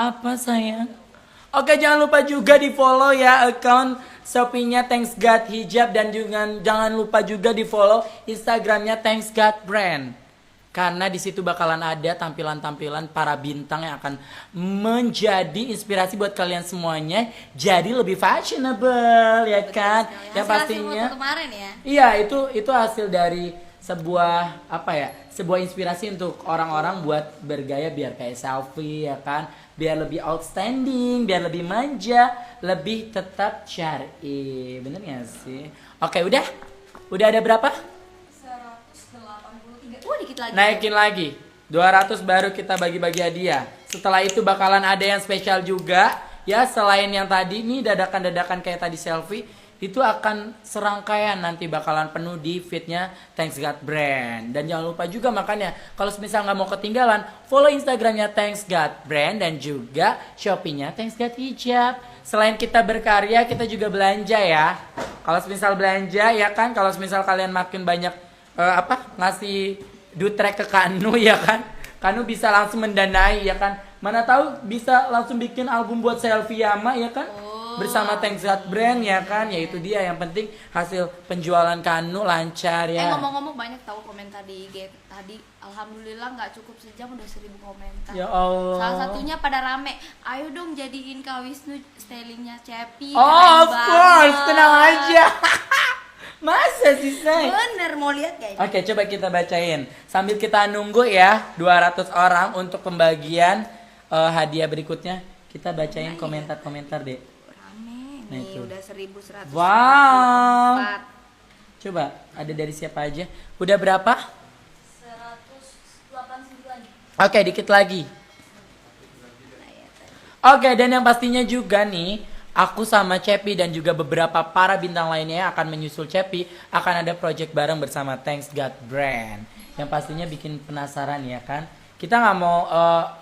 Apa sayang? Oke, jangan lupa juga di follow ya account Shopee-nya Thanks God Hijab dan juga jangan lupa juga di follow Instagramnya Thanks God Brand. Karena di situ bakalan ada tampilan-tampilan para bintang yang akan menjadi inspirasi buat kalian semuanya jadi lebih fashionable ya kan? Yang pastinya foto kemarin ya. iya, itu hasil dari sebuah apa ya? Sebuah inspirasi untuk orang-orang buat bergaya biar kayak selfie ya kan? Biar lebih outstanding, biar lebih manja, lebih tetap syar'i. Bener gak sih? Oke, udah? Udah ada berapa? 183. Dikit lagi. Naikin lagi 200 baru kita bagi-bagi hadiah. Setelah itu bakalan ada yang spesial juga. Ya, selain yang tadi nih dadakan-dadakan kayak tadi selfie, itu akan serangkaian nanti bakalan penuh di feednya Thanks God Brand. Dan jangan lupa juga makanya kalau misal nggak mau ketinggalan, follow Instagramnya Thanks God Brand dan juga Shopee-nya Thanks God Hijab. Selain kita berkarya, kita juga belanja ya. Kalau misal belanja ya kan, kalau misal kalian makin banyak ngasih dutrek ke Kanu ya kan, Kanu bisa langsung mendanai ya kan. Mana tahu bisa langsung bikin album buat selfie Yama ya kan. Bersama Thanks God Brand ya kan, yaitu dia yang penting hasil penjualan Kanu lancar ya. Ngomong-ngomong banyak tahu komentar di IG tadi. Alhamdulillah nggak cukup sejam udah 1000 komentar. Ya Allah. Salah satunya pada rame, ayo dong jadiin Kak Wisnu stylingnya Cepi. Oh, of course, tenang aja. Masa sih say? Bener, mau lihat kayaknya. Oke, coba kita bacain sambil kita nunggu ya 200 orang untuk pembagian hadiah berikutnya. Kita bacain komentar-komentar deh. Rame Nah, nih, itu. udah 1100. Wow. Coba ada dari siapa aja? Udah berapa? 189. Oke, dikit lagi. Oke, dan yang pastinya juga nih, aku sama Cepi dan juga beberapa para bintang lainnya yang akan menyusul Cepi akan ada project bareng bersama Thanks God Brand. Yang pastinya bikin penasaran ya kan? Kita nggak mau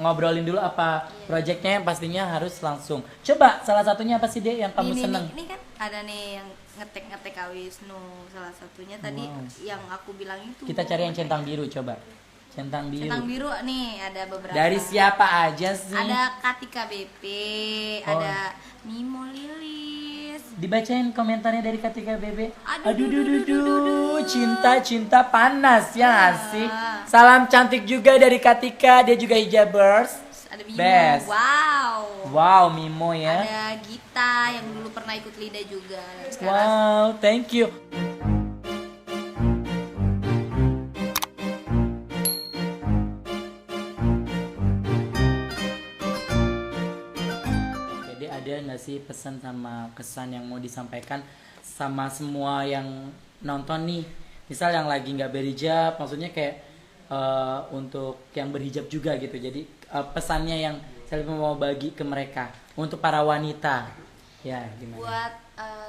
ngobrolin dulu apa projectnya, yang pastinya harus langsung. Coba salah satunya apa sih Dek yang kamu seneng? Ini kan ada nih yang ngetek Kak Wisnu. Salah satunya tadi yang aku bilang itu. Kita cari yang centang biru coba. Centang biru. Centang biru nih ada beberapa. Dari siapa aja sih? Ada Katika BP, ada Mimo Lilis. Dibacain komentarnya dari Katika Bebe. Aduh, duh. Cinta panas ya nggak sih? Salam cantik juga dari Katika, dia juga hijabers. Ada Mimo. Best. Wow, Mimo ya. ada Gita yang dulu pernah ikut Lida juga. Dan sekarang Wow, thank you. Jadi ada nggak sih pesan sama kesan yang mau disampaikan sama semua yang nonton nih? Misal yang lagi nggak berhijab, maksudnya kayak untuk yang berhijab juga gitu. Jadi pesannya yang saya mau bagi ke mereka untuk para wanita. Ya, gimana? buat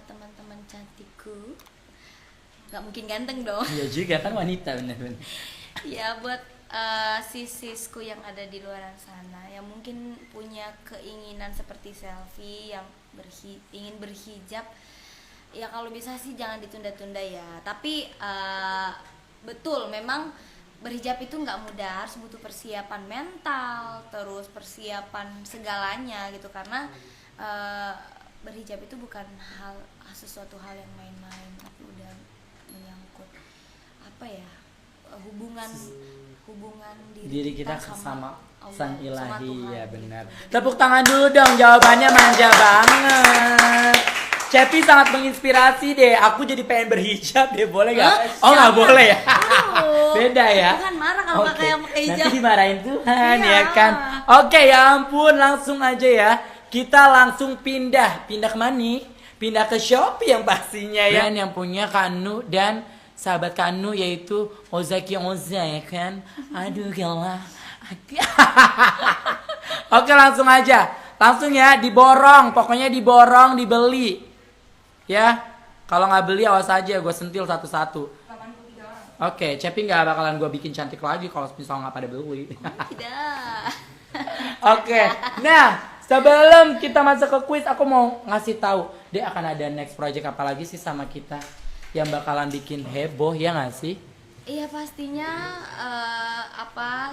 teman-teman cantikku, nggak mungkin ganteng dong. Iya juga kan wanita bener-bener. Ya buat sis-sisku yang ada di luar sana yang mungkin punya keinginan seperti selfie, yang ingin berhijab, ya kalau bisa sih jangan ditunda-tunda ya. Tapi betul memang berhijab itu nggak mudah, harus butuh persiapan mental, terus persiapan segalanya gitu, karena berhijab itu bukan sesuatu hal yang main-main, tapi udah menyangkut apa ya, hubungan Diri kita sama Allah, Sang sama Ilahi Tuhan, ya gitu. benar. Tepuk tangan dulu dong, jawabannya manja banget. Cepi sangat menginspirasi deh. Aku jadi pengen berhijab deh, boleh gak? Oh nggak boleh ya? Beda ya? Tuhan marah kalau pakai yang pakai hijab. Nanti dimarahin Tuhan Iya. ya kan? Oke, ya ampun, langsung aja ya. Kita langsung pindah kemana nih? Pindah ke Shopee yang pastinya ya. Dan yang punya Kanu dan sahabat Kanu yaitu Ozaki Oza ya kan? Aduh gila. Oke, langsung aja. Langsung ya, diborong. Pokoknya diborong, dibeli. Ya, kalau nggak beli awas aja, gue sentil satu-satu. Oke, Cepi nggak bakalan gue bikin cantik lagi kalau misal nggak pada beli. Tidak. Oke, nah sebelum kita masuk ke quiz, aku mau ngasih tahu, dia akan ada next project apa lagi sih sama kita yang bakalan bikin heboh ya nggak sih? Iya pastinya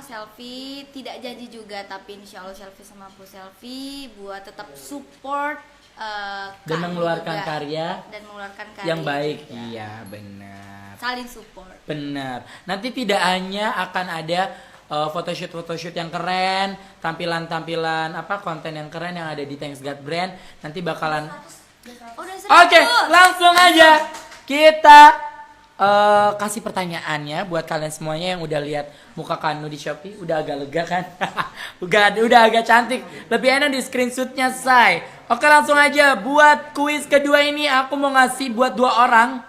selfie tidak janji juga, tapi insya Allah selfie sama aku selfie buat tetap support Dan Kak mengeluarkan juga. karya Dan mengeluarkan karya yang baik. juga. Iya, benar. Saling support. Benar. Nanti tidak hanya akan ada photoshoot yang keren, tampilan-tampilan konten yang keren yang ada di Thanks God Brand. Nanti bakalan Udah Oke, langsung aja kita kasih pertanyaannya buat kalian semuanya yang udah lihat muka Kanu di Shopee, udah agak lega kan? udah agak cantik. Lebih enak di screenshotnya, say. Oke, langsung aja buat kuis kedua ini aku mau ngasih buat 2 orang.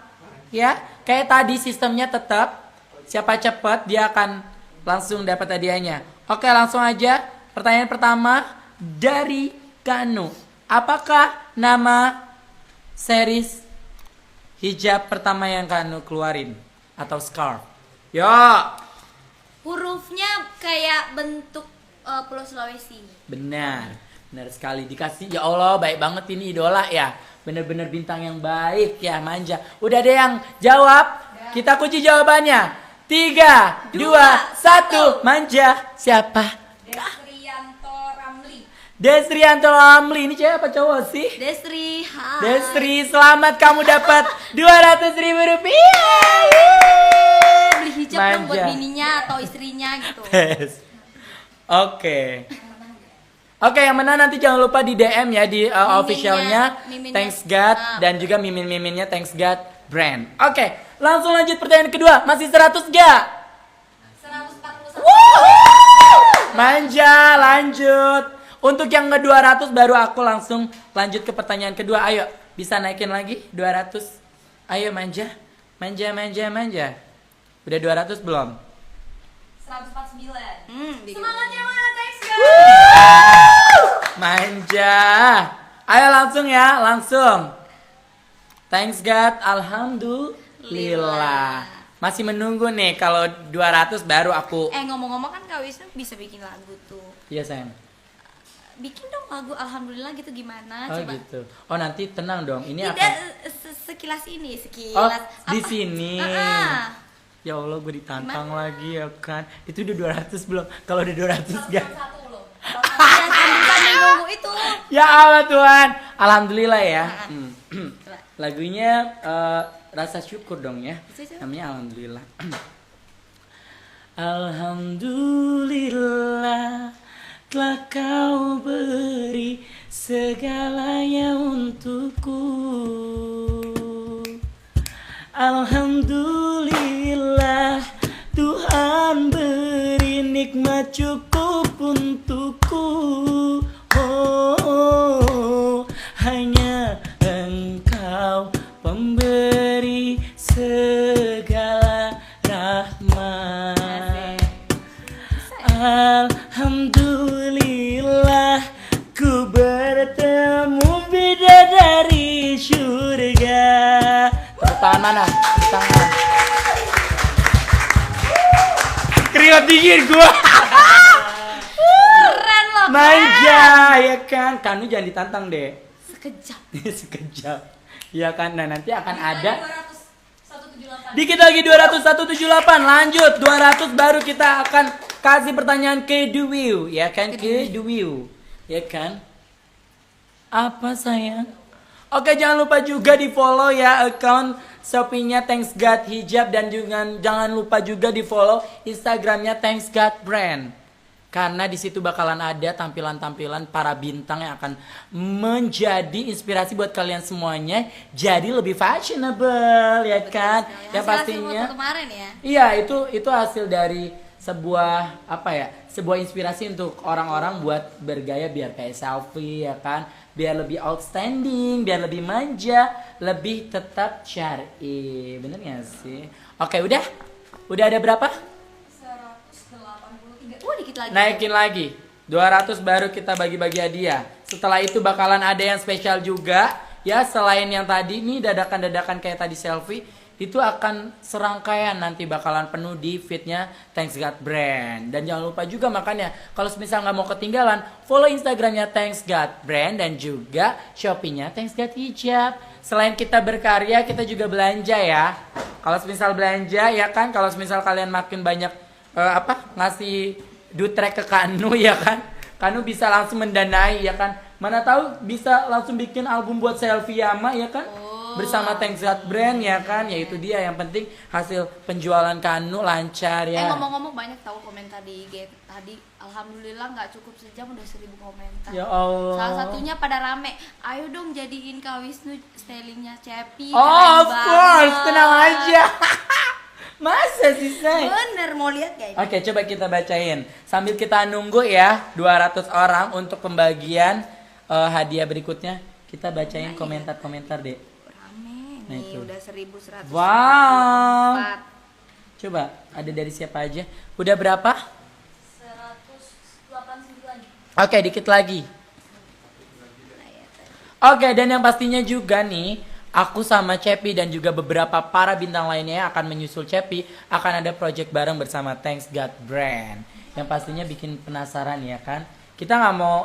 Ya, kayak tadi sistemnya tetap siapa cepat dia akan langsung dapat hadiahnya. Oke, langsung aja. Pertanyaan pertama dari Kanu. Apakah nama series hijab pertama yang Kanu keluarin atau scarf? Yo. Hurufnya kayak bentuk Pulau Sulawesi. Benar. Benar sekali dikasih. Ya Allah, baik banget ini idola ya. Bener-bener bintang yang baik ya, manja. Udah ada yang jawab? Kita kunci jawabannya. 3, 2, 1. Manja. Siapa? Desrianto Ramli. Desrianto Ramli. Ini cewek apa cowok sih? Desri, hai. Desri, selamat kamu dapat 200.000 rupiah. Beli hijab dong buat Manja. bininya atau istrinya gitu. Yes. Oke. Oke, yang menang nanti jangan lupa di DM ya di officialnya miminnya. Thanks God dan juga mimin-miminnya Thanks God Brand. Oke, langsung lanjut pertanyaan kedua. Masih 100 gak? 141. Manja, lanjut. Untuk yang ke 200 baru aku langsung lanjut ke pertanyaan kedua. Ayo, bisa naikin lagi 200. Ayo manja. Manja. Udah 200 belum? 149. Semangatnya mana, thanks guys. Manja. Ayo langsung ya, langsung. Thanks God, alhamdulillah. Masih menunggu nih kalau 200 baru aku. Ngomong-ngomong kan Kak Wisnu bisa bikin lagu tuh. Iya sayang. Bikin dong lagu alhamdulillah gitu gimana? Oh Coba. gitu. Oh nanti tenang dong. Ini Tidak akan. sekilas ini, Oh sekilas. di Apa? sini. Ya Allah, gue ditantang lagi ya kan. Itu udah 200 belum? Kalau udah 200 gak? Satu loh. Sambil nunggu itu. Ya Allah Tuhan. Alhamdulillah ya. Coba. Lagunya rasa syukur dong ya. Bisa, coba. Namanya alhamdulillah. Alhamdulillah telah kau beri segalanya untukku. Alhamdulillah Tuhan beri nikmat cukup untukku. Oh, hanya Engkau pemberi segala rahmat. Alhamdulillah ku bertemu bidadari surga. Tepuk tangan mana? Tepuk tangan. Keringat dingin gua. Keren loh. Manja ya kan. Kanu jangan ditantang deh. Sekejap. Sekejap. Ya kan. Nah nanti akan ada 178. dikit lagi 200 178. Lanjut 200 baru kita akan kasih pertanyaan ke Dewiu, ya kan? Ke Dewiu, ya kan? Apa sayang? Oke, jangan lupa juga di follow ya account Shopee-nya Thanks God Hijab dan jangan lupa juga di follow Instagramnya Thanks God Brand. Karena di situ bakalan ada tampilan-tampilan para bintang yang akan menjadi inspirasi buat kalian semuanya jadi lebih fashionable, ya kan? Ya Hasil pastinya. foto kemarin ya. Iya, itu hasil dari sebuah sebuah inspirasi untuk orang-orang buat bergaya biar kayak selfie ya kan, biar lebih outstanding, biar lebih manja, lebih tetap syar'i. Bener gak sih? Oke, udah ada berapa? 183. Dikit lagi. Naikin lagi 200 baru kita bagi-bagi hadiah. Setelah itu bakalan ada yang spesial juga ya, selain yang tadi nih dadakan-dadakan kayak tadi selfie. itu akan serangkaian nanti bakalan penuh di feednya Thanks God Brand. Dan jangan lupa juga makanya kalau misal nggak mau ketinggalan, follow Instagramnya Thanks God Brand dan juga Shopee-nya Thanks God Hijab. Selain kita berkarya, kita juga belanja ya. Kalau misal belanja ya kan, kalau misal kalian makin banyak ngasih dutrek ke Kanu ya kan, Kanu bisa langsung mendanai ya kan. Mana tahu bisa langsung bikin album buat selfie Yama ya kan. Bersama Thanks God Brand ya kan, yaitu dia yang penting hasil penjualan Kanu lancar ya. Ngomong-ngomong banyak tahu komentar di IG tadi, alhamdulillah nggak cukup sejam udah 1000 komentar. Ya Allah. Salah satunya pada rame, ayo dong jadiin Kak Wisnu stylingnya Cepi. Oh of course, tenang aja. Masa sih say? Bener, mau lihat gak ini? Oke, coba kita bacain sambil kita nunggu ya 200 orang untuk pembagian hadiah berikutnya. Kita bacain komentar-komentar deh. Rame Nah, nih, itu. udah 1100. Wow. Coba ada dari siapa aja? Udah berapa? 189. Oke, dikit lagi. Oke, dan yang pastinya juga nih, aku sama Cepi dan juga beberapa para bintang lainnya akan menyusul Cepi, akan ada project bareng bersama Thanks God Brand. Yang pastinya bikin penasaran ya kan? Kita nggak mau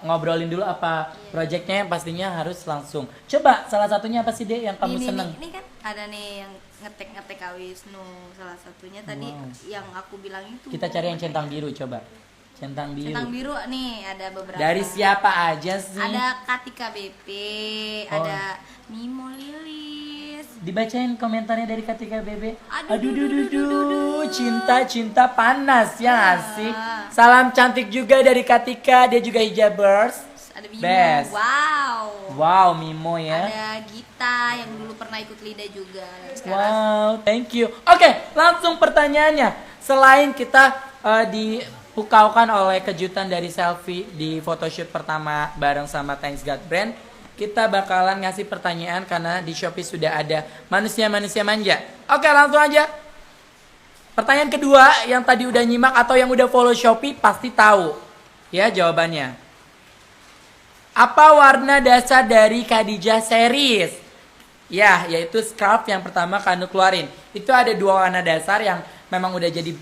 ngobrolin dulu apa projectnya, yang pastinya harus langsung. Coba salah satunya apa sih Dek yang kamu seneng? Ini kan ada nih yang ngetek Kak Wisnu. Salah satunya tadi yang aku bilang itu. Kita cari yang centang biru coba. Centang biru. Centang biru nih ada beberapa. Dari siapa aja sih? Ada Katika BP, ada Mimo Lilis. Dibacain komentarnya dari Katika Bebe. Aduh, duh. Cinta panas ya nggak sih. Salam cantik juga dari Katika, dia juga hijabers. Ada Mimo. Best. Wow. Mimo ya. Ada Gita yang dulu pernah ikut Lida juga. Dan sekarang Wow, thank you. Oke, langsung pertanyaannya. Selain kita dipukaukan oleh kejutan dari selfie di photoshoot pertama bareng sama Thanks God Brand, kita bakalan ngasih pertanyaan karena di Shopee sudah ada manusia-manusia manja. Oke, langsung aja. Pertanyaan kedua, yang tadi udah nyimak atau yang udah follow Shopee pasti tahu ya jawabannya. Apa warna dasar dari Khadijah series? Ya, yaitu scarf yang pertama Kanu keluarin. Itu ada 2 warna dasar yang memang udah jadi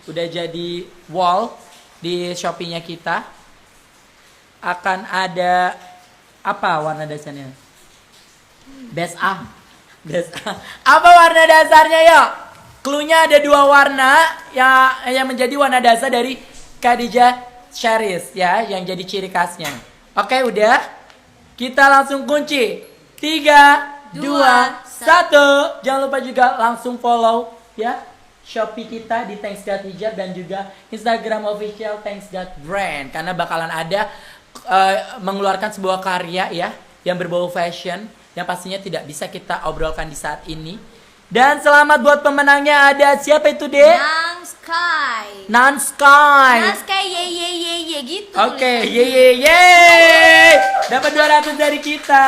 udah jadi wall di Shopee-nya kita. Akan ada apa warna dasarnya? Best A. Apa warna dasarnya ya? Cluenya ada 2 warna yang menjadi warna dasar dari Khadijah series ya, yang jadi ciri khasnya. Oke, udah. Kita langsung kunci. 3, 2, 1. Jangan lupa juga langsung follow ya Shopee kita di Thanks God Hijab dan juga Instagram official Thanks God Brand, karena bakalan ada mengeluarkan sebuah karya ya yang berbau fashion yang pastinya tidak bisa kita obrolkan di saat ini. Dan selamat buat pemenangnya, ada siapa itu Dek? Nan Sky ye gitu. Oke, ye. Dapat 200 dari kita.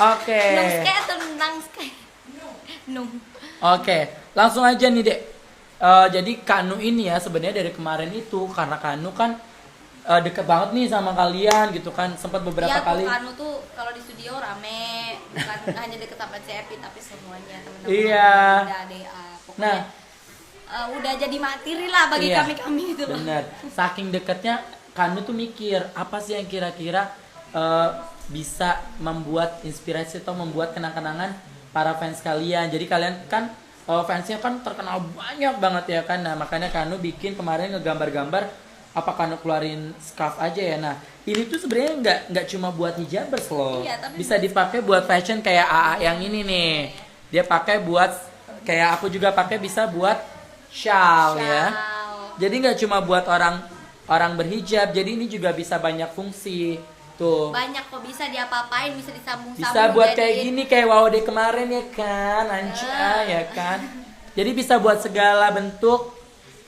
Oke. Nung Sky atau Nang Sky? Nung. Oke, langsung aja nih Dek. Jadi Kanu ini ya sebenarnya dari kemarin itu karena Kanu kan deket banget nih sama kalian gitu kan, sempat beberapa kali. Iya, Kanu tuh kalau di studio rame, bukan hanya deket sama Cepi tapi semuanya teman-teman. Iya. Pokoknya Nah, udah jadi materi lah bagi iya, kami itu loh. bener. Saking deketnya Kanu tuh mikir apa sih yang kira-kira bisa membuat inspirasi atau membuat kenang-kenangan para fans kalian. Jadi kalian kan fansnya kan terkenal banyak banget ya kan. Nah makanya Kanu bikin kemarin ngegambar-gambar apa Kanu keluarin scarf aja ya. Nah ini tuh sebenarnya nggak cuma buat hijabers loh. Iya, tapi bisa dipakai buat fashion kayak AA yang ini nih. Dia pakai buat kayak aku juga pakai, bisa buat shawl ya. Jadi nggak cuma buat orang berhijab, jadi ini juga bisa banyak fungsi tuh. Banyak kok, bisa diapa-apain, bisa disambung-sambung. Bisa buat kayak gini, kayak wow deh kemarin ya kan, ya kan. Jadi bisa buat segala bentuk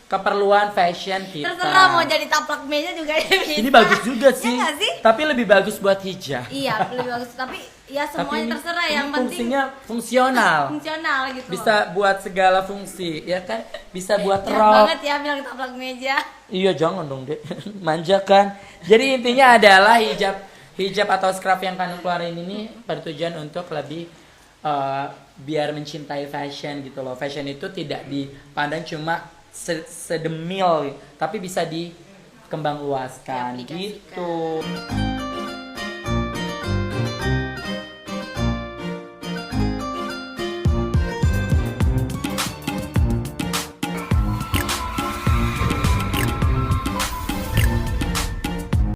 keperluan fashion kita. Terserah mau jadi taplak meja juga bisa. Ini bagus juga sih. Ya nggak sih? Tapi lebih bagus buat hijab. Iya, lebih bagus. Tapi ya semuanya Tapi ini- terserah, ini yang penting fungsinya fungsional. fungsional gitu. Bisa buat segala fungsi, ya kan? Bisa buat Jahat rok. banget ya bilang taplak meja. Iya jangan dong Dek. Manja kan. Jadi intinya adalah hijab atau scarf yang Kanu keluarin ini bertujuan untuk lebih biar mencintai fashion gitu loh. Fashion itu tidak dipandang cuma sedemil, tapi bisa dikembang luaskan Diaplikasikan. gitu.